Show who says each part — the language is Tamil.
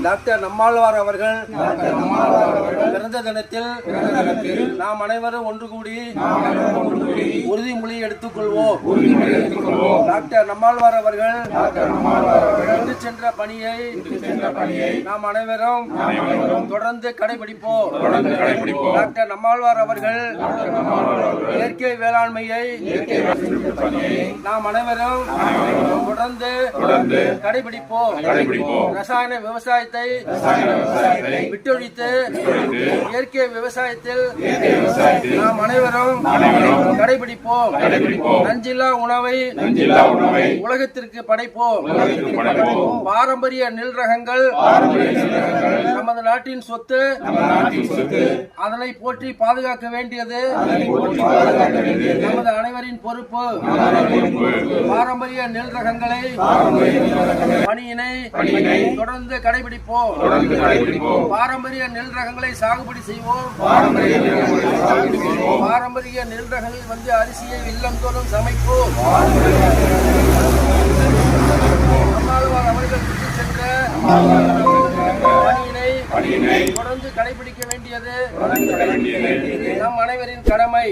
Speaker 1: டாக்டர் நம்மாழ்வார் அவர்கள் பிறந்த தினத்தில் நாம் அனைவரும் ஒன்று கூடி உறுதிமொழி எடுத்துக் கொள்வோம். டாக்டர் நம்மாழ்வார் அவர்கள் விட்டு சென்ற பணியை நாம் அனைவரும் தொடர்ந்து கடைபிடிப்போம். டாக்டர் நம்மாழ்வார் அவர்கள் இயற்கை வேளாண்மையை நாம் அனைவரும் தொடர்ந்து கடைபிடிப்போம். ரசாயன விவசாயத்தை விட்டொழித்து இயற்கை விவசாயத்தில் நாம் அனைவரும் கடைபிடிப்போம். நஞ்சில்லா உணவை உலகத்திற்கு படைப்போம். பாரம்பரிய நெல் ரகங்கள் நமது நாட்டின் சொத்து. அதனை போற்றி பாதுகாக்க வேண்டியது நமது அனைவரின் பொறுப்பு. பாரம்பரிய நெல் ரகங்களை பணியினை தொடர்ந்து கடைபிடிப்போம். பாரம்பரிய நெல் ரகங்களை சாகுபடி செய்வோம். பாரம்பரிய நெல் ரகங்களில் வந்து அரிசியை இல்லந்தோறும் சமைப்போம். நம்மாழ்வார் அவர்கள் விட்டு சென்ற பணியினை தொடர்ந்து கடைபிடிக்க வேண்டியது நம் அனைவரின் கடமை.